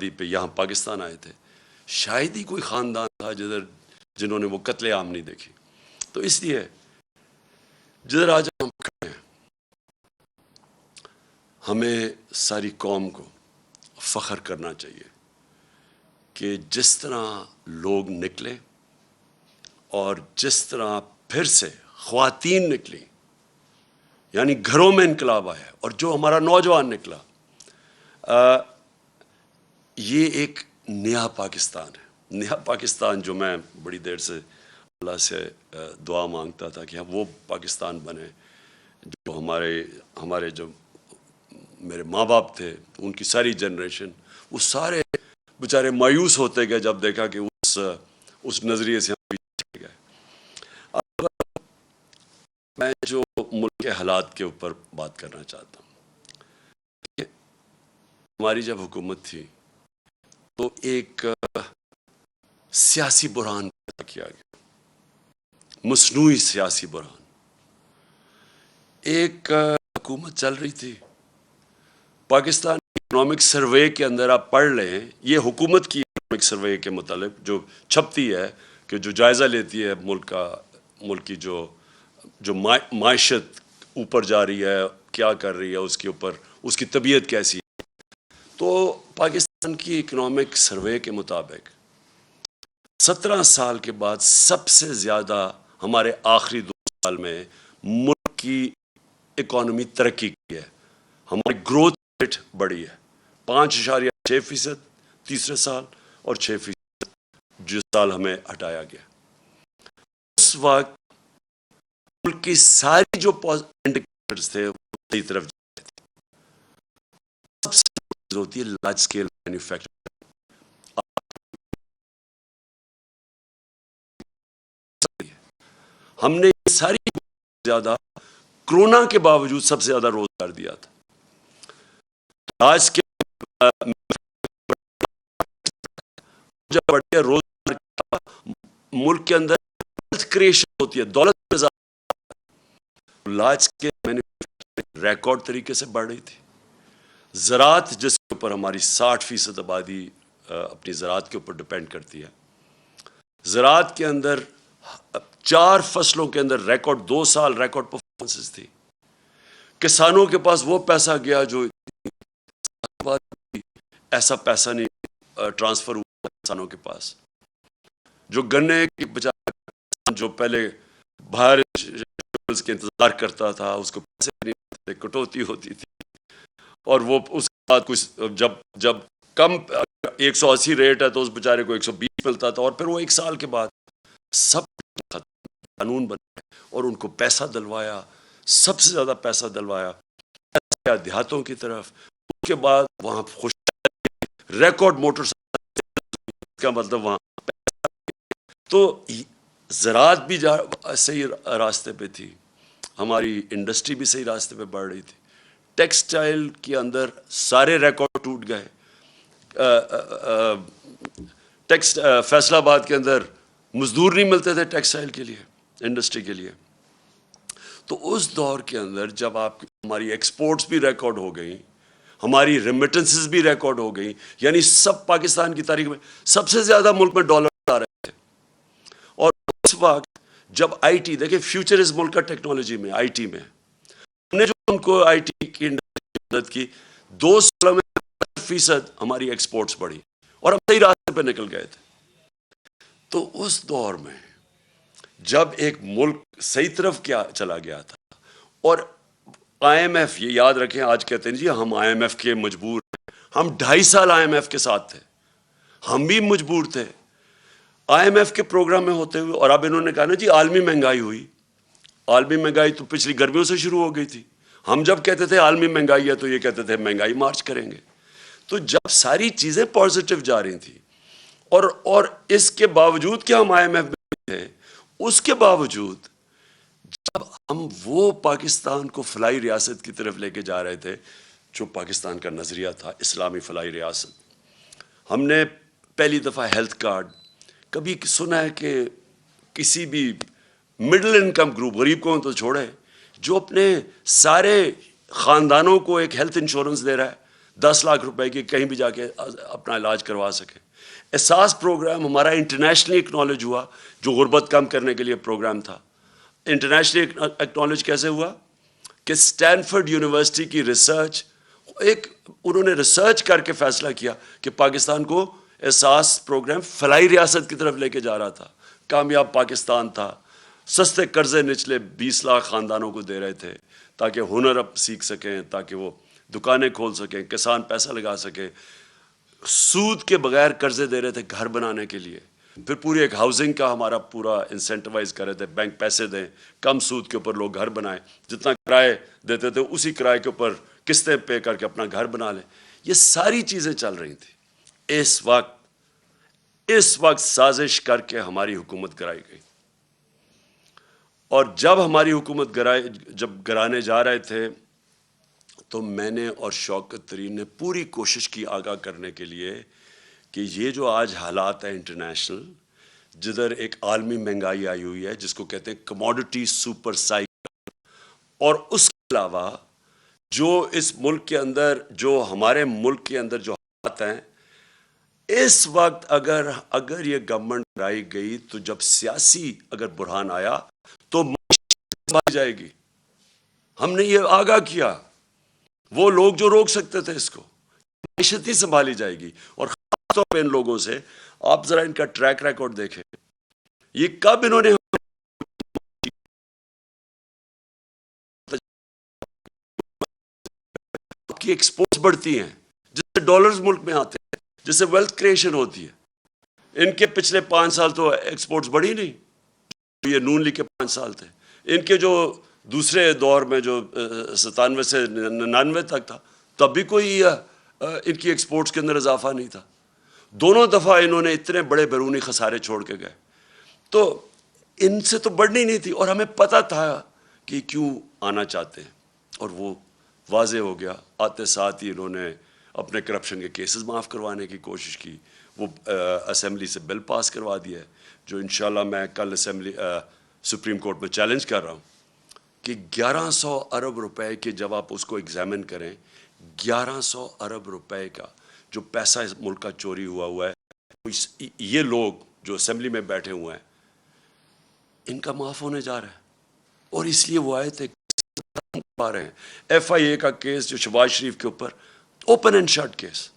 آزادی پہ یہاں پاکستان آئے تھے، شاید ہی کوئی خاندان تھا جنہوں نے وہ قتل عام نہیں دیکھی. تو اس لیے جدھر آج ہم کھڑے ہیں، ہمیں ساری قوم کو فخر کرنا چاہیے کہ جس طرح لوگ نکلے اور جس طرح پھر سے خواتین نکلی، یعنی گھروں میں انقلاب آیا، اور جو ہمارا نوجوان نکلا، یہ ایک نیا پاکستان ہے. نیا پاکستان جو میں بڑی دیر سے اللہ سے دعا مانگتا تھا کہ وہ پاکستان بنے جو ہمارے جو میرے ماں باپ تھے، ان کی ساری جنریشن، وہ سارے بیچارے مایوس ہوتے گئے جب دیکھا کہ اس نظریے سے ہم پیچھے گئے. اب میں جو ملک کے حالات کے اوپر بات کرنا چاہتا ہوں کہ ہماری جب حکومت تھی تو ایک سیاسی بحران پیدا کیا گیا، مصنوعی سیاسی بحران. ایک حکومت چل رہی تھی پاکستان اکنامک سروے کے اندر، آپ پڑھ لیں یہ حکومت کی اکنامک سروے کے متعلق جو چھپتی ہے، کہ جو جائزہ لیتی ہے ملک کی جو معیشت اوپر جا رہی ہے، کیا کر رہی ہے، اس کے اوپر اس کی طبیعت کیسی ہے. تو پاکستان کی اکنامک سروے کے مطابق 17 سال کے بعد سب سے زیادہ ہمارے آخری 2 سال میں ملک کی اکانومی ترقی کی ہے. ہماری گروتھ ریٹ بڑھی ہے 5.6% تیسرے سال اور 6% جس سال ہمیں ہٹایا گیا. اس وقت ملک کی ساری جو انڈیکیٹرز تھے وہ صحیح طرف جا رہے تھے. سب سے ہوتی ہے لارج اسکیل مینوفیکچرنگ. ہم نے ساری زیادہ کرونا کے باوجود سب سے زیادہ روزگار دیا تھا. آج کے جب بڑے روزگار ملک کے اندر کریشن ہوتی ہے، دولت لاج کے ریکارڈ طریقے سے بڑھ رہی تھی. زراعت جس کے اوپر ہماری 60% آبادی اپنی زراعت کے اوپر ڈپینڈ کرتی ہے، زراعت کے اندر 4 فصلوں کے اندر ریکارڈ 2 سال ریکارڈ پرفارمنسز تھی. کسانوں کے پاس وہ پیسہ گیا جو ایسا پیسہ نہیں ٹرانسفر ہوا کسانوں کے پاس. جو گنے کی بجائے جو پہلے باہر کے انتظار کرتا تھا، اس کو پیسے نہیں ملتے، کٹوتی ہوتی تھی، اور وہ اس کے بعد کچھ جب کم 180 ریٹ ہے تو اس بیچارے کو 120 ملتا تھا، اور پھر وہ 1 سال کے بعد سب قانون بنائے اور ان کو پیسہ دلوایا، سب سے زیادہ پیسہ دلوایا دیہاتوں کی طرف. اس کے بعد وہاں خوش ریکارڈ موٹر کا مطلب وہاں تو زراعت بھی صحیح راستے پہ تھی، ہماری انڈسٹری بھی صحیح راستے پہ بڑھ رہی تھی. ٹیکسٹائل کے اندر سارے ریکارڈ ٹوٹ گئے. فیصل آباد کے اندر مزدور نہیں ملتے تھے ٹیکسٹائل کے لیے، انڈسٹری کے لیے. تو اس دور کے اندر جب ہماری ایکسپورٹس بھی ریکارڈ ہو گئیں، ہماری ریمیٹنسز بھی ریکارڈ ہو گئیں، یعنی سب پاکستان کی تاریخ میں سب سے زیادہ ملک میں ڈالر آ رہے تھے. اور اس وقت جب آئی ٹی دیکھیں، فیوچر اس ملک کا ٹیکنالوجی میں، آئی ٹی میں، ہم نے جو ان کو آئی ٹی کی انڈسٹری مدد کی، 2 سالوں میں 50% ہماری ایکسپورٹس بڑھی اور ہم صحیح راستے پہ نکل گئے تھے. تو اس دور میں جب ایک ملک صحیح طرف کیا چلا گیا تھا، اور آئی ایم ایف، یہ یاد رکھیں، آج کہتے ہیں جی ہم آئی ایم ایف کے مجبور ہیں، ہم 2.5 سال آئی ایم ایف کے ساتھ تھے، ہم بھی مجبور تھے آئی ایم ایف کے پروگرام میں ہوتے ہوئے. اور اب انہوں نے کہا نا جی عالمی مہنگائی ہوئی. عالمی مہنگائی تو پچھلی گرمیوں سے شروع ہو گئی تھی. ہم جب کہتے تھے عالمی مہنگائی ہے تو یہ کہتے تھے مہنگائی مارچ کریں گے. تو جب ساری چیزیں پازیٹیو جا رہی تھیں، اور اس کے باوجود کہ ہم آئی ایم ایف میں تھے، اس کے باوجود جب ہم وہ پاکستان کو فلاحی ریاست کی طرف لے کے جا رہے تھے جو پاکستان کا نظریہ تھا، اسلامی فلاحی ریاست، ہم نے پہلی دفعہ ہیلتھ کارڈ. کبھی سنا ہے کہ کسی بھی مڈل انکم گروپ، غریب کو تو چھوڑے، جو اپنے سارے خاندانوں کو ایک ہیلتھ انشورنس دے رہا ہے 10 لاکھ روپے کی کہیں بھی جا کے اپنا علاج کروا سکیں. احساس پروگرام ہمارا انٹرنیشنلی اکنالج ہوا, جو غربت کم کرنے کے لیے پروگرام تھا. انٹرنیشنلی اکنالج کیسے ہوا کہ اسٹینفورڈ یونیورسٹی کی ریسرچ, انہوں نے ریسرچ کر کے فیصلہ کیا کہ پاکستان کو احساس پروگرام فلاحی ریاست کی طرف لے کے جا رہا تھا. کامیاب پاکستان تھا, سستے قرضے نچلے 20 لاکھ خاندانوں کو دے رہے تھے تاکہ ہنر اب سیکھ سکیں, تاکہ وہ دکانیں کھول سکیں, کسان پیسہ لگا سکیں. سود کے بغیر قرضے دے رہے تھے گھر بنانے کے لیے. پھر پوری ایک ہاؤسنگ کا ہمارا پورا انسینٹیوائز کر رہے تھے, بینک پیسے دیں, کم سود کے اوپر لوگ گھر بنائیں, جتنا کرائے دیتے تھے اسی کرائے کے اوپر قسطیں پے کر کے اپنا گھر بنا لیں. یہ ساری چیزیں چل رہی تھیں. اس وقت سازش کر کے ہماری حکومت گرائی گئی, اور جب ہماری حکومت گرانے جا رہے تھے تو میں نے اور شوکت ترین نے پوری کوشش کی آگاہ کرنے کے لیے کہ یہ جو آج حالات ہیں انٹرنیشنل, جدھر ایک عالمی مہنگائی آئی ہوئی ہے جس کو کہتے ہیں کموڈٹی سپر سائیکل, اور اس کے علاوہ جو اس ملک کے اندر, جو ہمارے ملک کے اندر جو حالات ہیں اس وقت, اگر یہ گورنمنٹ گرائی گئی تو جب سیاسی اگر بحران آیا تو معیشت جائے گی. ہم نے یہ آگاہ کیا, وہ لوگ جو روک سکتے تھے اس کو, معیشت ہی سنبھالی جائے گی. اور خاص طور پہ ان لوگوں سے آپ ذرا ان کا ٹریک ریکارڈ دیکھیں, یہ کب انہوں نے کی ایکسپورٹس بڑھتی ہیں, جس سے ڈالرز ملک میں آتے ہیں, جس سے ویلتھ کریشن ہوتی ہے. ان کے پچھلے 5 سال تو ایکسپورٹس بڑھی نہیں, یہ نون لیگ کے 5 سال تھے. ان کے جو دوسرے دور میں جو 97 سے 99 تک تھا, تب بھی کوئی ان کی ایکسپورٹس کے اندر اضافہ نہیں تھا. دونوں دفعہ انہوں نے اتنے بڑے بیرونی خسارے چھوڑ کے گئے, تو ان سے تو بڑھنی نہیں تھی. اور ہمیں پتہ تھا کہ کیوں آنا چاہتے ہیں, اور وہ واضح ہو گیا. آتے ساتھ ہی انہوں نے اپنے کرپشن کے کیسز معاف کروانے کی کوشش کی. وہ اسمبلی سے بل پاس کروا دیا ہے, جو انشاءاللہ میں کل سپریم کورٹ میں چیلنج کر رہا ہوں کہ 1100 ارب روپے کے, جب آپ اس کو ایگزامن کریں, 1100 ارب روپے کا جو پیسہ اس ملک کا چوری ہوا ہے, یہ لوگ جو اسمبلی میں بیٹھے ہوئے ہیں ان کا معاف ہونے جا رہا ہے. اور اس لیے وہ آئے تھے پا رہے ہیں. ایف آئی اے کا کیس جو شہباز شریف کے اوپر اوپن اینڈ شٹ کیس,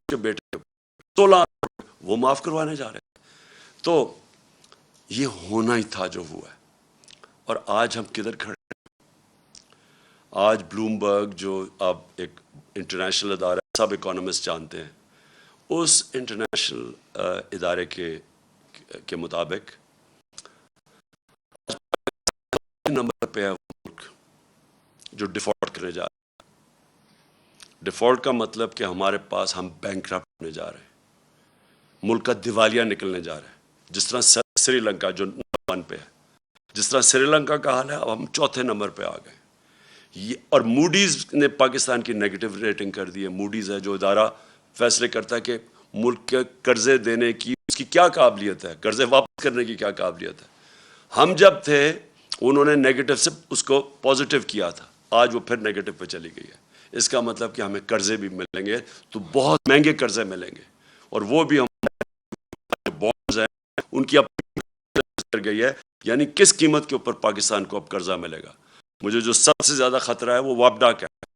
کے بیٹے 16 وہ معاف کروانے جا رہے ہیں. تو یہ ہونا ہی تھا جو ہوا ہے. اور آج ہم کدھر کھڑے ہیں؟ آج بلومبرگ جو آپ ایک انٹرنیشنل ادارہ, سب اکانومسٹ جانتے ہیں, اس انٹرنیشنل ادارے کے مطابق نمبر پہ ہے ملک جو ڈیفالٹ کرنے جا رہا ہے. ڈیفالٹ کا مطلب کہ ہمارے پاس, ہم بینکرپٹ ہونے جا رہے ہیں, ملک کا دیوالیہ نکلنے جا رہا ہے. جس طرح سری لنکا جو نمبر 1 پہ ہے, جس طرح سری لنکا کا حال ہے, اب ہم 4تھے نمبر پہ آ گئے. اور موڈیز نے پاکستان کی نیگیٹو ریٹنگ کر دی ہے. موڈیز ہے جو ادارہ فیصلے کرتا ہے کہ ملک کے قرضے دینے کی اس کی کیا قابلیت ہے, قرضے واپس کرنے کی کیا قابلیت ہے. ہم جب تھے انہوں نے نیگیٹو سے اس کو پازیٹیو کیا تھا, آج وہ پھر نیگیٹو پہ چلی گئی ہے. اس کا مطلب کہ ہمیں قرضے بھی ملیں گے, تو بہت مہنگے قرضے ملیں گے, اور وہ بھی ہم بونڈز ہیں ان کی کر گئی ہے. یعنی کس قیمت کے اوپر پاکستان کو اب قرضہ ملے گا. مجھے جو سب سے زیادہ خطرہ ہے وہ وابڈا کا ہے.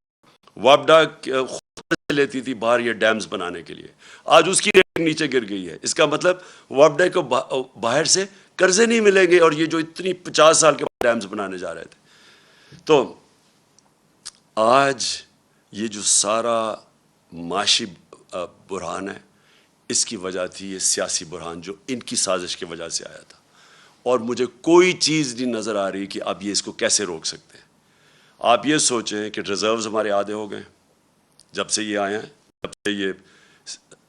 وابڈا خود لیتی تھی باہر یہ ڈیمز بنانے کے لیے, آج اس کی ریٹنگ نیچے گر گئی ہے. اس کا مطلب وابڈا کو باہر سے قرضے نہیں ملیں گے, اور یہ جو اتنی 50 سال کے بعد ڈیمز بنانے جا رہے تھے. تو آج یہ جو سارا معاشی بحران ہے, اس کی وجہ تھی یہ سیاسی بحران جو ان کی سازش کی وجہ سے آیا تھا. اور مجھے کوئی چیز نہیں نظر آ رہی کہ اب یہ اس کو کیسے روک سکتے ہیں. آپ یہ سوچیں کہ ریزروز ہمارے آدھے ہو گئے جب سے یہ آئے ہیں, جب سے یہ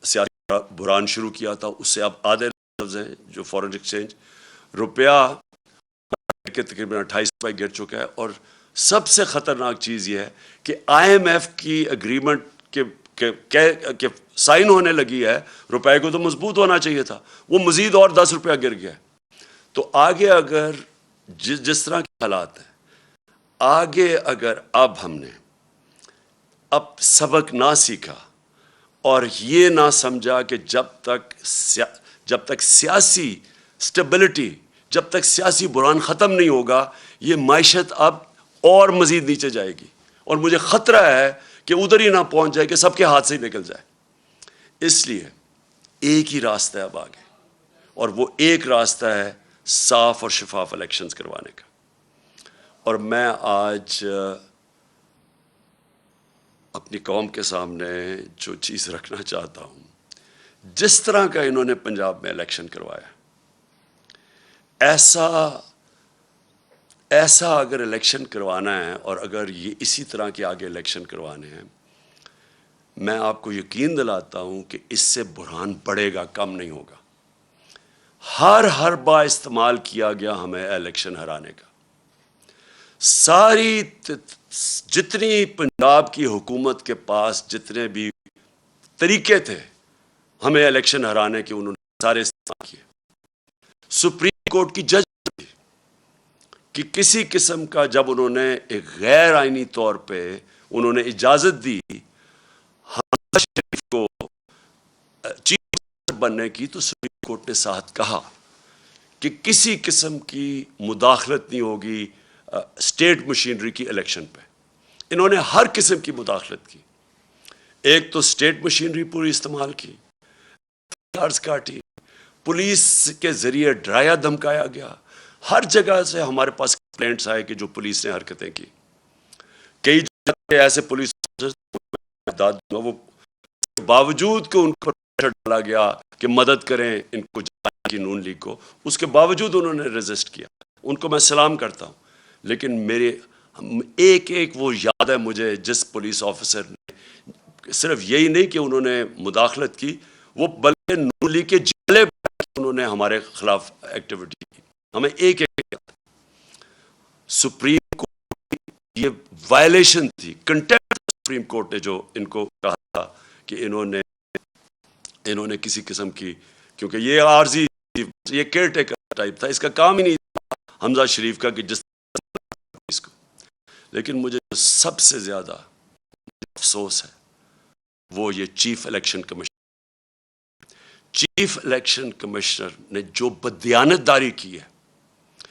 سیاسی بحران شروع کیا تھا اس سے اب آدھے ریزروز ہیں جو فارن ایکسچینج. روپیہ کے تقریباً 28 روپے گر چکا ہے. اور سب سے خطرناک چیز یہ ہے کہ آئی ایم ایف کی اگریمنٹ کے سائن ہونے لگی ہے, روپے کو تو مضبوط ہونا چاہیے تھا, وہ مزید اور 10 روپیہ گر گیا. تو آگے اگر جس طرح کے حالات ہیں, آگے اگر اب ہم نے اب سبق نہ سیکھا اور یہ نہ سمجھا کہ جب تک سیاسی سٹیبلٹی، جب تک سیاسی بحران ختم نہیں ہوگا، یہ معیشت اب اور مزید نیچے جائے گی، اور مجھے خطرہ ہے کہ ادھر ہی نہ پہنچ جائے کہ سب کے ہاتھ سے ہی نکل جائے۔ اس لیے ایک ہی راستہ ہے اب آگے، اور وہ ایک راستہ ہے صاف اور شفاف الیکشنز کروانے کا۔ اور میں آج اپنی قوم کے سامنے جو چیز رکھنا چاہتا ہوں، جس طرح کا انہوں نے پنجاب میں الیکشن کروایا، ایسا اگر الیکشن کروانا ہے، اور اگر یہ اسی طرح کے آگے الیکشن کروانے ہیں، میں آپ کو یقین دلاتا ہوں کہ اس سے بحران بڑھے گا، کم نہیں ہوگا۔ ہر حربہ استعمال کیا گیا ہمیں الیکشن ہرانے کا۔ ساری جتنی پنجاب کی حکومت کے پاس جتنے بھی طریقے تھے ہمیں الیکشن ہرانے کے، انہوں نے سارے استعمال کیے۔ سپریم کورٹ کی جج کہ کسی قسم کا، جب انہوں نے ایک غیر آئینی طور پہ انہوں نے اجازت دی حمزہ شریف کو چیف منسٹر بننے کی، تو سپریم کورٹ نے ساتھ کہا کہ کسی قسم کی مداخلت نہیں ہوگی اسٹیٹ مشینری کی الیکشن پہ۔ انہوں نے ہر قسم کی مداخلت کی، ایک تو اسٹیٹ مشینری پوری استعمال کی، کاٹی، پولیس کے ذریعے ڈرایا دھمکایا گیا، ہر جگہ سے ہمارے پاس کمپلینٹس آئے کہ جو پولیس نے حرکتیں کی، کئی جگہ ایسے پولیس وہ باوجود کہ ان پر پریشر ڈالا گیا کہ مدد کریں ان کو جانے کی، نون لیگ کو، اس کے باوجود انہوں نے ریزسٹ کیا۔ ان کو میں سلام کرتا ہوں، لیکن میرے ایک وہ یاد ہے مجھے، جس پولیس آفیسر نے صرف یہی نہیں کہ انہوں نے مداخلت کی، وہ بلکہ نون لیگ کے جھنڈے پر انہوں نے ہمارے خلاف ایکٹیویٹی کی۔ ہمیں ایک سپریم کورٹ کی یہ وائلیشن تھی، کنٹیمپٹ سپریم کورٹ نے جو ان کو کہا تھا کہ انہوں نے کسی قسم کی، کیونکہ یہ عارضی، یہ کیئر ٹیکر ٹائپ تھا، اس کا کام ہی نہیں تھا حمزہ شریف کا کہ جس اس کو۔ لیکن مجھے سب سے زیادہ افسوس ہے وہ یہ چیف الیکشن کمشنر نے جو بددیانت داری کی ہے۔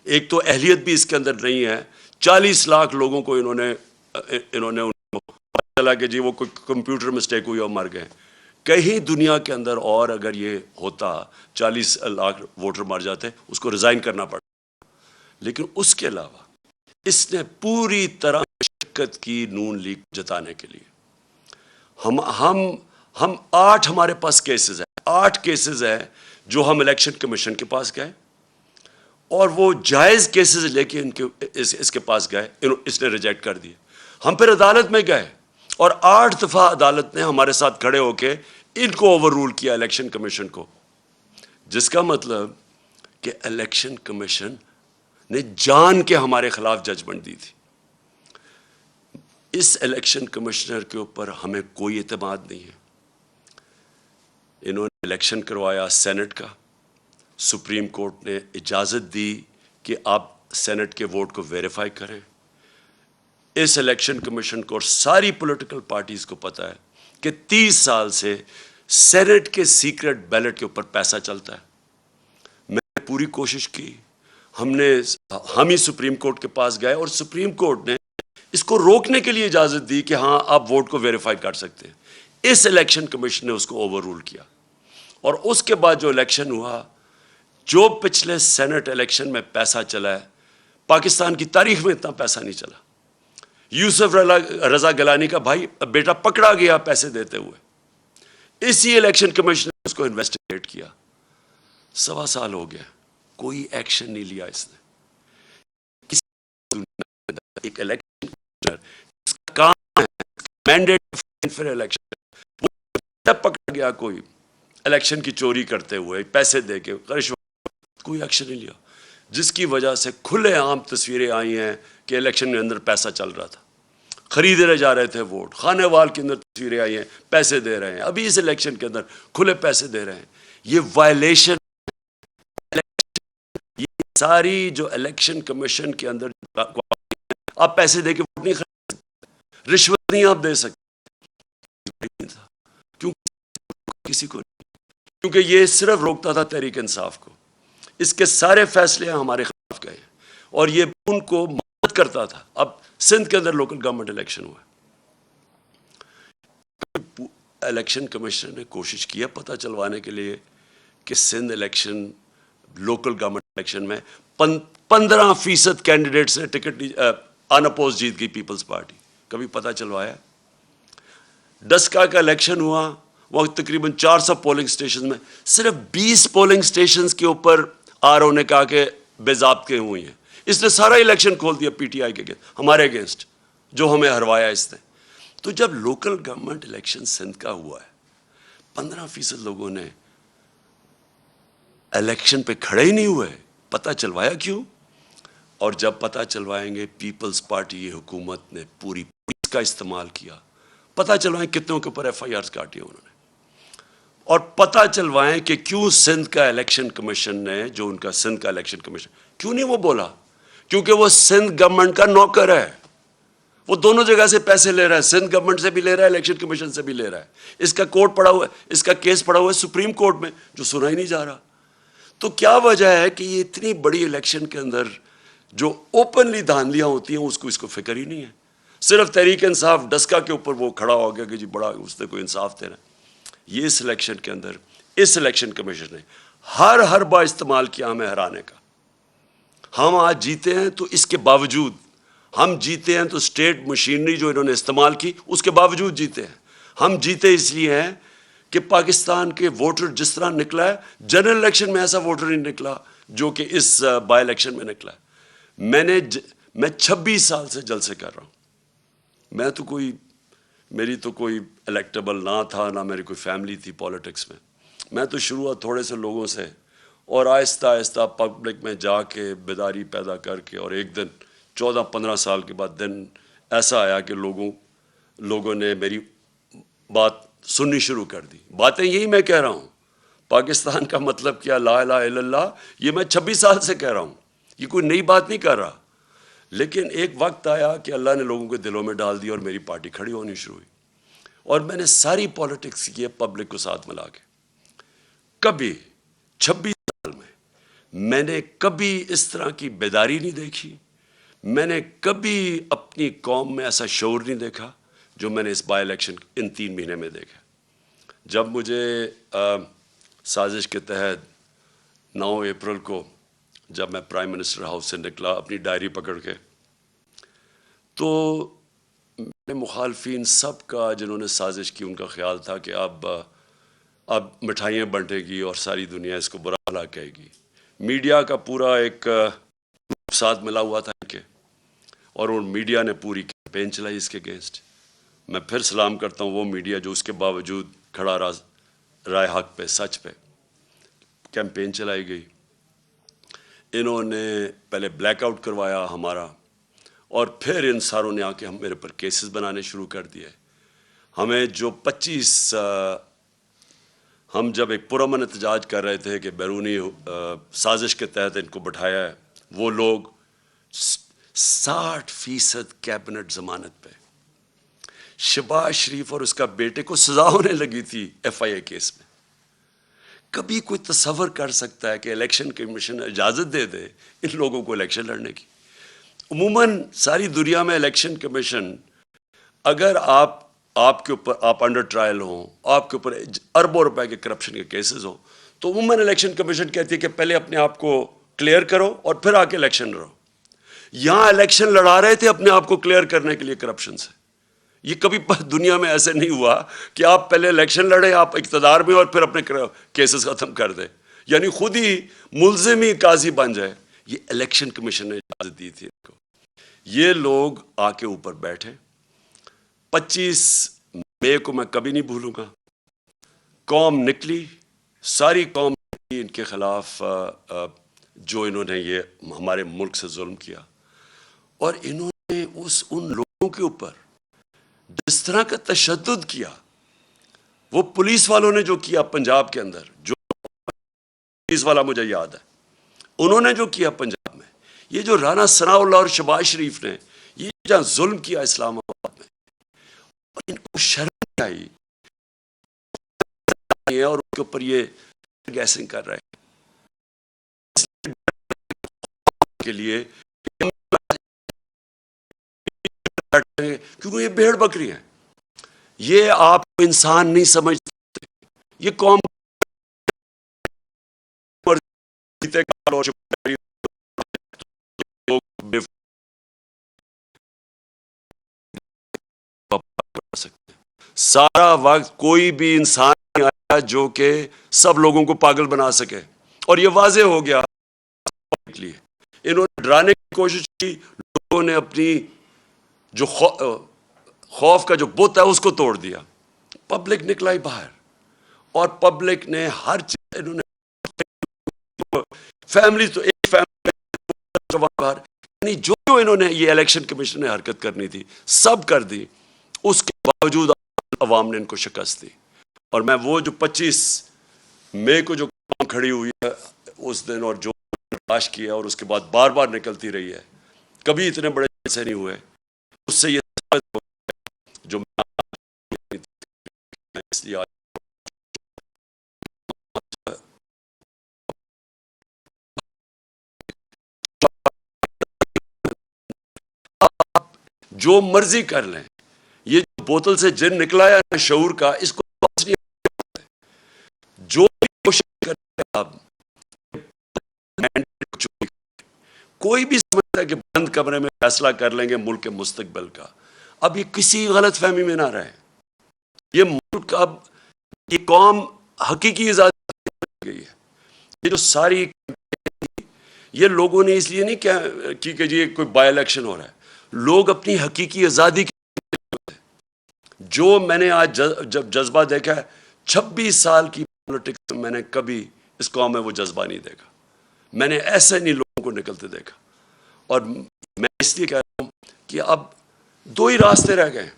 ایک تو اہلیت بھی اس کے اندر نہیں ہے، 40 لاکھ لوگوں کو انہوں نے چلا کہ جی وہ کوئی کمپیوٹر مسٹیک ہوئی اور مر گئے۔ کہیں دنیا کے اندر اور اگر یہ ہوتا 40 لاکھ ووٹر مر جاتے، اس کو ریزائن کرنا پڑتا۔ لیکن اس کے علاوہ اس نے پوری طرح شرکت کی نون لیگ جتانے کے لیے۔ ہم 8 ہمارے پاس کیسز ہیں، 8 کیسز ہیں جو ہم الیکشن کمیشن کے پاس گئے، اور وہ جائز کیسز لے کے اس کے پاس گئے، اس نے ریجیکٹ کر دیے۔ ہم پھر عدالت میں گئے، اور 8 دفعہ عدالت نے ہمارے ساتھ کھڑے ہو کے ان کو اوور رول کیا، الیکشن کمیشن کو، جس کا مطلب کہ الیکشن کمیشن نے جان کے ہمارے خلاف ججمنٹ دی تھی۔ اس الیکشن کمشنر کے اوپر ہمیں کوئی اعتماد نہیں ہے۔ انہوں نے الیکشن کروایا سینٹ کا، سپریم کورٹ نے اجازت دی کہ آپ سینٹ کے ووٹ کو ویریفائی کریں۔ اس الیکشن کمیشن کو اور ساری پولیٹیکل پارٹیز کو پتہ ہے کہ 30 سال سے سینٹ کے سیکرٹ بیلٹ کے اوپر پیسہ چلتا ہے۔ میں نے پوری کوشش کی، ہم ہی سپریم کورٹ کے پاس گئے، اور سپریم کورٹ نے اس کو روکنے کے لیے اجازت دی کہ ہاں آپ ووٹ کو ویریفائی کر سکتے ہیں۔ اس الیکشن کمیشن نے اس کو اوور رول کیا، اور اس کے بعد جو الیکشن ہوا، جو پچھلے سینٹ الیکشن میں پیسہ چلا ہے، پاکستان کی تاریخ میں اتنا پیسہ نہیں چلا۔ یوسف رضا گیلانی کا بھائی بیٹا پکڑا گیا پیسے دیتے ہوئے، اسی الیکشن کمیشن نے اس کو انویسٹیگیٹ کیا۔ 1.25 سال ہو گیا، کوئی ایکشن نہیں لیا اس نے۔ ایک الیکشن کمیشنر اس کا کام ہے مینڈیٹ فر الیکشن، وہ پکڑ گیا کوئی الیکشن کی چوری کرتے ہوئے، پیسے دے کے، رشوت، کوئی ایکشن نہیں لیا، جس کی وجہ سے کھلے عام تصویریں آئی ہیں کہ الیکشن کے اندر پیسہ چل رہا تھا، خریدے جا رہے تھے ووٹ، خانے وال کے اندر تصویریں آئی ہیں، پیسے دے رہے ہیں، ابھی اس الیکشن کے اندر کھلے پیسے دے رہے ہیں۔ یہ وائلیشن، یہ ساری جو الیکشن کمیشن کے اندر آپ پیسے دے کے ووٹ نہیں خرید سکتے، رشوت نہیں آپ دے سکتے، نہیں تھا، کیونکہ کسی کو نہیں، کیونکہ یہ صرف روکتا تھا تحریک انصاف کو. اس کے سارے فیصلے ہمارے خلاف گئے اور یہ ان کو مدد کرتا تھا. اب سندھ کے اندر لوکل گورنمنٹ الیکشن ہوا، الیکشن کمیشن نے کوشش کی ہے پتہ چلوانے کے لیے کہ Sindh election local government election میں 15% کینڈیڈیٹس نے ٹکٹ ان اپوز جیت گئی پیپلز پارٹی. کبھی پتہ چلوایا؟ ڈسکا کا الیکشن ہوا، وہ تقریباً 400 پولنگ سٹیشن میں صرف 20 پولنگ سٹیشنز کے اوپر آر او نے کہا کہ بے ضابطے ہوئی ہیں. اس نے سارا الیکشن کھول دیا پی ٹی آئی کے ہمارے اگینسٹ، جو ہمیں ہروایا اس نے. تو جب لوکل گورنمنٹ الیکشن سندھ کا ہوا ہے، 15% لوگوں نے الیکشن پہ کھڑے ہی نہیں ہوئے. پتہ چلوایا کیوں؟ اور جب پتہ چلوائیں گے پیپلز پارٹی حکومت نے پوری پولیس کا استعمال کیا. پتہ چلوائیں کتنوں کے اوپر ایف آئی آرز کاٹی انہوں نے، اور پتہ چلوائیں کہ کیوں سندھ کا الیکشن کمیشن نے، جو ان کا سندھ کا الیکشن کمیشن، کیوں نہیں وہ بولا؟ کیونکہ وہ سندھ گورنمنٹ کا نوکر ہے. وہ دونوں جگہ سے پیسے لے رہا ہے، سندھ گورنمنٹ سے بھی لے رہا ہے، الیکشن کمیشن سے بھی لے رہا ہے. اس کا کورٹ پڑا ہوا ہے، اس کا کیس پڑا ہوا ہے سپریم کورٹ میں، جو سنا ہی نہیں جا رہا. تو کیا وجہ ہے کہ یہ اتنی بڑی الیکشن کے اندر جو اوپنلی دھاندلیاں ہوتی ہیں اس کو فکر ہی نہیں ہے؟ صرف تحریک انصاف ڈسکا کے اوپر وہ کھڑا ہو گیا کہ جی بڑا اس نے کوئی انصاف دے رہا ہے. یہ اس الیکشن کے اندر اس الیکشن کمیشن نے ہر با استعمال کیا ہمیں ہرانے کا. ہم آج جیتے ہیں تو اس کے باوجود، ہم جیتے ہیں تو اسٹیٹ مشینری جو انہوں نے استعمال کی اس کے باوجود جیتے ہیں. ہم جیتے اس لیے ہیں کہ پاکستان کے ووٹر جس طرح نکلا ہے، جنرل الیکشن میں ایسا ووٹر نہیں نکلا جو کہ اس بائی الیکشن میں نکلا ہے. میں 26 سال سے جلسے کر رہا ہوں. میری تو کوئی الیکٹیبل نہ تھا، نہ میری کوئی فیملی تھی پالیٹکس میں. میں تو شروعات تھوڑے سے لوگوں سے، اور آہستہ آہستہ پبلک میں جا کے بیداری پیدا کر کے، اور ایک دن 14-15 سال کے بعد دن ایسا آیا کہ لوگوں نے میری بات سننی شروع کر دی. باتیں یہی میں کہہ رہا ہوں، پاکستان کا مطلب کیا، لا الہ الا اللہ، یہ میں 26 سال سے کہہ رہا ہوں، یہ کوئی نئی بات نہیں کر رہا. لیکن ایک وقت آیا کہ اللہ نے لوگوں کے دلوں میں ڈال دی اور میری پارٹی کھڑی ہونی شروع ہوئی. اور میں نے ساری پالیٹکس کی ہے پبلک کو ساتھ ملا کے. کبھی 26 سال میں نے کبھی اس طرح کی بیداری نہیں دیکھی. میں نے کبھی اپنی قوم میں ایسا شعور نہیں دیکھا جو میں نے اس بائی الیکشن ان 3 مہینے میں دیکھا. جب مجھے سازش کے تحت 9 اپریل کو جب میں پرائم منسٹر ہاؤس سے نکلا اپنی ڈائری پکڑ کے، تو میرے مخالفین سب کا جنہوں نے سازش کی ان کا خیال تھا کہ اب مٹھائیاں بنٹے گی اور ساری دنیا اس کو برا بھلا کہے گی. میڈیا کا پورا ایک ساتھ ملا ہوا تھا ان کے، اور ان میڈیا نے پوری کیمپین چلائی اس کے اگینسٹ. میں پھر سلام کرتا ہوں وہ میڈیا جو اس کے باوجود کھڑا رائے حق پہ، سچ پہ کیمپین چلائی گئی. انہوں نے پہلے بلیک آؤٹ کروایا ہمارا، اور پھر ان ساروں نے آ کے میرے پر کیسز بنانے شروع کر دیے. ہمیں جو 25 ہم جب ایک پرامن احتجاج کر رہے تھے کہ بیرونی سازش کے تحت ان کو بٹھایا ہے، وہ لوگ 60% کیبنٹ ضمانت پہ. شہباز شریف اور اس کا بیٹے کو سزا ہونے لگی تھی ایف آئی اے کیس میں. کبھی کوئی تصور کر سکتا ہے کہ الیکشن کمیشن اجازت دے دے ان لوگوں کو الیکشن لڑنے کی؟ عموماً ساری دنیا میں الیکشن کمیشن، اگر آپ کے اوپر آپ انڈر ٹرائل ہوں، آپ کے اوپر اربوں روپے کے کرپشن کے کیسز ہوں، تو عموماً الیکشن کمیشن کہتی ہے کہ پہلے اپنے آپ کو کلیئر کرو اور پھر آ کے الیکشن لڑو. یہاں الیکشن لڑا رہے تھے اپنے آپ کو کلیئر کرنے کے لیے کرپشن سے. یہ کبھی دنیا میں ایسے نہیں ہوا کہ آپ پہلے الیکشن لڑیں، آپ اقتدار میں، اور پھر اپنے کیسز ختم کر دیں، یعنی خود ہی ملزم ہی قاضی بن جائے. یہ الیکشن کمیشن نے اجازت دی تھی ان کو. یہ لوگ آ کے اوپر بیٹھے. 25 مئی کو میں کبھی نہیں بھولوں گا. قوم نکلی، ساری قوم نکلی ان کے خلاف، جو انہوں نے یہ ہمارے ملک سے ظلم کیا. اور انہوں نے ان لوگوں کے اوپر جس طرح کا تشدد کیا، وہ پولیس والوں نے جو کیا پنجاب کے اندر، جو پولیس والا مجھے یاد ہے انہوں نے جو کیا پنجاب میں، یہ جو رانا ثناء اللہ اور شہباز شریف نے یہ جہاں ظلم کیا اسلام آباد میں، اور ان کو شرم نہیں آئی ہیں اور اس کے اوپر یہ گیسنگ کر رہے ہیں کے لیے، کیونکہ یہ بھیڑ بکری ہیں. یہ آپ کو انسان نہیں سمجھتے. یہ قوم سارا وقت کوئی بھی انسان نہیں آیا جو کہ سب لوگوں کو پاگل بنا سکے، اور یہ واضح ہو گیا. انہوں نے ڈرانے کی کوشش کی، لوگوں نے اپنی جو خوف کا جو بت ہے اس کو توڑ دیا. پبلک نکلا ہی باہر، اور پبلک نے ہر چیز، انہوں نے فیملی تو ایک فیملی باہر، یعنی جو انہوں نے یہ الیکشن کمیشن نے حرکت کرنی تھی سب کر دی. اس کے باوجود عوام نے ان کو شکست دی. اور میں وہ جو 25 مئی کو جو قوم کھڑی ہوئی ہے اس دن، اور جو تلاش کیا اور اس کے بعد بار بار نکلتی رہی ہے، کبھی اتنے بڑے ایسے نہیں ہوئے. اس سے یہ جو اس لیے جو مرضی کر لیں، یہ جو بوتل سے جن نکلا ہے شعور کا، اس کو جو بھی کوشش کریں آپ، کوئی بھی سمجھتا ہے کہ بند کمرے میں فیصلہ کر لیں گے ملک کے مستقبل کا. اب یہ کسی غلط فہمی میں نہ رہے. یہ ملک اب، یہ قوم حقیقی آزادی گئی ہے. یہ جو ساری یہ لوگوں نے اس لیے نہیں کیا کہ یہ کوئی بائی الیکشن ہو رہا ہے. لوگ اپنی حقیقی آزادی کی، جو میں نے آج جب جذبہ دیکھا ہے 26 سال کی پولیٹکس میں نے کبھی اس قوم میں وہ جذبہ نہیں دیکھا. میں نے ایسے نہیں لوگوں کو نکلتے دیکھا. اور میں اس لیے کہہ رہا ہوں کہ اب 2 ہی راستے رہ گئے.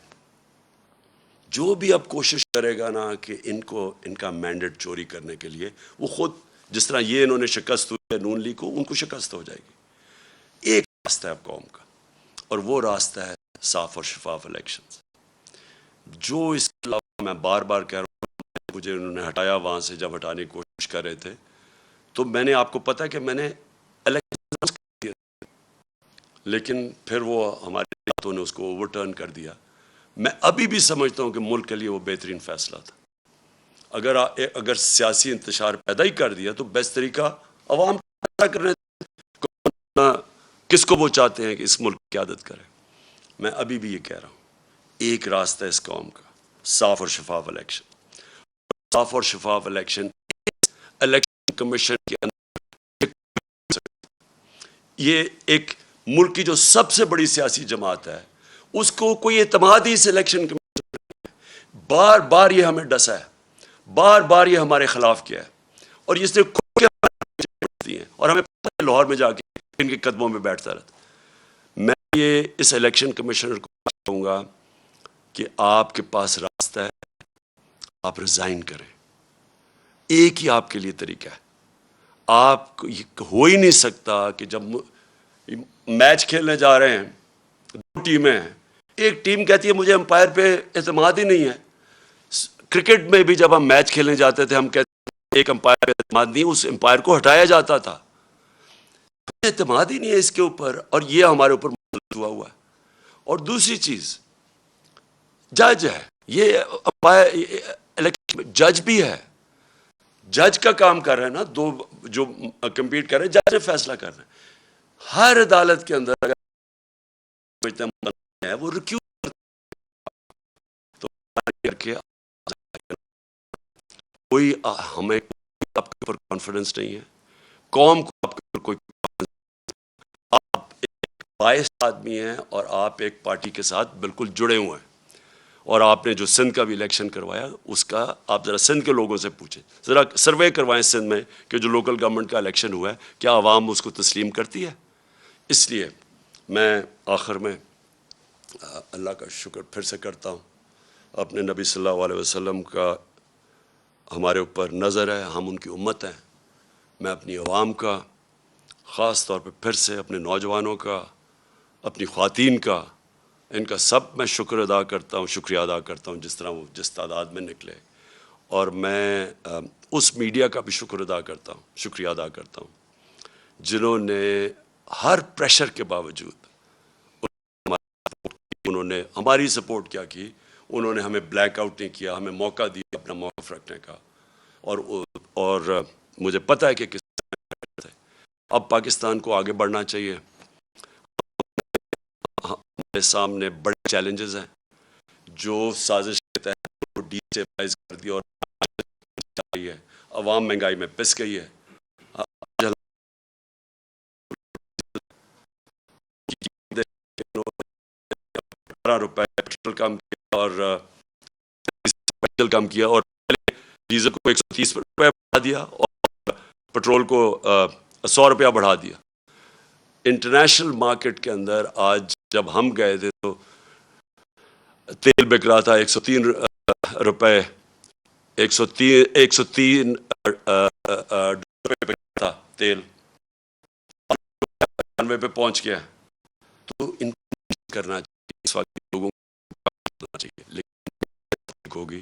جو بھی اب کوشش کرے گا نا کہ ان کا مینڈیٹ چوری کرنے کے لیے، وہ خود جس طرح یہ انہوں نے شکست ہوئی ہے نون لیگ کو، ان کو شکست ہو جائے گی. ایک راستہ ہے اب قوم کا، اور وہ راستہ ہے صاف اور شفاف الیکشن. جو اس کے علاوہ میں بار بار کہہ رہا ہوں، مجھے انہوں نے ہٹایا وہاں سے جب ہٹانے کی کوشش کر رہے تھے، تو میں نے آپ کو پتا کہ میں نے الیکشن کیے، لیکن پھر وہ ہمارے ہاتھوں نے اس کو اوور ٹرن کر دیا. میں ابھی بھی سمجھتا ہوں کہ ملک کے لیے وہ بہترین فیصلہ تھا. اگر سیاسی انتشار پیدا ہی کر دیا تو بیسٹ طریقہ عوام پیدا کرنے، کس کو وہ چاہتے ہیں کہ اس ملک کی قیادت کرے. میں ابھی بھی یہ کہہ رہا ہوں، ایک راستہ ہے اس قوم کا، صاف اور شفاف الیکشن. صاف اور شفاف الیکشن کمیشن کے اندر، یہ ایک ملک کی جو سب سے بڑی سیاسی جماعت ہے، اس کو کوئی اعتماد ہی اس الیکشن کمیشن. بار بار یہ ہمیں ڈسا ہے، بار بار یہ ہمارے خلاف کیا ہے، اور اس نے دی ہیں، اور ہمیں لاہور میں جا کے ان کے قدموں میں بیٹھتا رہتا. میں یہ اس الیکشن کمیشنر کو کہوں گا کہ آپ کے پاس راستہ ہے، آپ ریزائن کریں. ایک ہی آپ کے لیے طریقہ ہے. آپ کو ہو ہی نہیں سکتا کہ جب میچ کھیلنے جا رہے ہیں، 2 ٹیمیں ہیں، ایک ٹیم کہتی ہے مجھے امپائر پہ اعتماد ہی نہیں ہے. کرکٹ میں بھی جب ہم میچ کھیلنے جاتے تھے، ہم کہتے ہیں ایک امپائر پہ اعتماد نہیں، اس امپائر کو ہٹایا جاتا تھا. اعتماد ہی نہیں ہے اس کے اوپر، اور یہ ہمارے اوپر مسلط ہوا ہے. اور دوسری چیز، جج ہے، یہ الیکشن جج بھی ہے. جج کا کام کر رہے ہیں نا، 2 جو کمپیٹ کر رہے ہیں، جج نے فیصلہ کر رہے ہیں. ہر عدالت کے اندر اگر ہے وہ ریکیوز تو کوئی ہمیں آپ کے اوپر کانفیڈنس نہیں ہے، قوم کو آپ کے اوپر کوئی، آپ ایک بائس آدمی ہیں اور آپ ایک پارٹی کے ساتھ بالکل جڑے ہوئے ہیں. اور آپ نے جو سندھ کا بھی الیکشن کروایا، اس کا آپ ذرا سندھ کے لوگوں سے پوچھیں، ذرا سروے کروائیں سندھ میں کہ جو لوکل گورنمنٹ کا الیکشن ہوا ہے کیا عوام اس کو تسلیم کرتی ہے. اس لیے میں آخر میں اللہ کا شکر پھر سے کرتا ہوں. اپنے نبی صلی اللہ علیہ وسلم کا ہمارے اوپر نظر ہے، ہم ان کی امت ہیں. میں اپنی عوام کا، خاص طور پہ پھر سے اپنے نوجوانوں کا، اپنی خواتین کا، ان کا سب میں شکر ادا کرتا ہوں، شکریہ ادا کرتا ہوں، جس طرح وہ جس تعداد میں نکلے. اور میں اس میڈیا کا بھی شکریہ ادا کرتا ہوں جنہوں نے ہر پریشر کے باوجود انہوں نے ہماری سپورٹ کیا کی. انہوں نے ہمیں بلیک آؤٹ نہیں کیا, ہمیں موقع دیا اپنا موقف رکھنے کا. اور مجھے پتہ ہے کہ کس طرح اب پاکستان کو آگے بڑھنا چاہیے. ہمارے سامنے بڑے چیلنجز ہیں جو سازش کے تحت ڈی اسٹیبلائز کر دیا اور عوام مہنگائی میں پس گئی ہے. 18 روپے پیٹرول کم کیا اور ڈیزل کم کیا, اور ڈیزل کو 130 روپے بڑھا دیا اور پیٹرول کو 100 روپیہ بڑھا دیا. انٹرنیشنل مارکیٹ کے اندر آج جب ہم گئے تھے تو تیل بک رہا تھا 103 روپے, 103 روپے تھا تیل, 92 پہ پہنچ گیا. تو ان کرنا چاہیے, اس وقت لوگوں کو کرنا چاہیے, لیکن ہوگی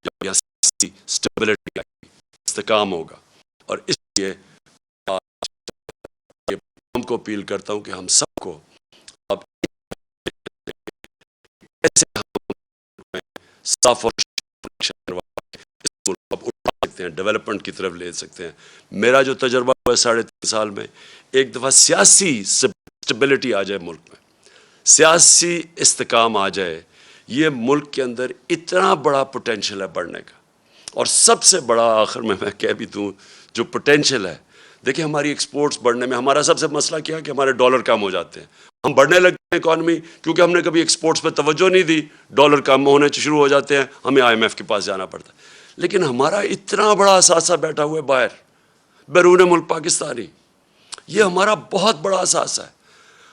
جب یہاں اسٹیبلٹی آئے گی, استحکام ہوگا. اور اس لیے ہم کو اپیل کرتا ہوں کہ ہم سب کو اب صاف اور اٹھا سکتے ہیں, ڈیولپمنٹ کی طرف لے سکتے ہیں. میرا جو تجربہ ہوا ہے 3.5 سال میں, ایک دفعہ سیاسی اسٹیبلٹی آ جائے ملک میں, سیاسی استحکام آ جائے, یہ ملک کے اندر اتنا بڑا پوٹینشل ہے بڑھنے کا. اور سب سے بڑا آخر میں کہہ بھی دوں جو پوٹینشل ہے, دیکھیں ہماری ایکسپورٹس بڑھنے میں ہمارا سب سے مسئلہ کیا ہے کہ ہمارے ڈالر کم ہو جاتے ہیں. ہم بڑھنے لگتے ہیں اکانومی کیونکہ ہم نے کبھی ایکسپورٹس پہ توجہ نہیں دی, ڈالر کم ہونے شروع ہو جاتے ہیں, ہمیں IMF کے پاس جانا پڑتا ہے. لیکن ہمارا اتنا بڑا اثاثہ بیٹھا ہوا ہے باہر بیرون ملک پاکستانی, یہ ہمارا بہت بڑا اثاثہ ہے.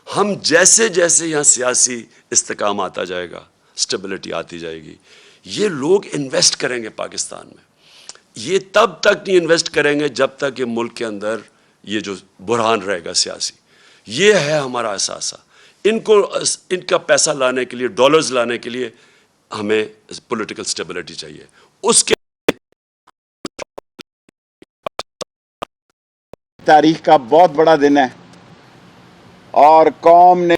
ہم جیسے جیسے یہاں سیاسی استحکام آتا جائے گا, اسٹیبلٹی آتی جائے گی, یہ لوگ انویسٹ کریں گے پاکستان میں. یہ تب تک نہیں انویسٹ کریں گے جب تک یہ ملک کے اندر یہ جو بحران رہے گا سیاسی. یہ ہے ہمارا اثاثہ. ان کا پیسہ لانے کے لیے, ڈالرز لانے کے لیے ہمیں پولیٹیکل اسٹیبلٹی چاہیے. اس کے تاریخ کا بہت بڑا دن ہے اور قوم نے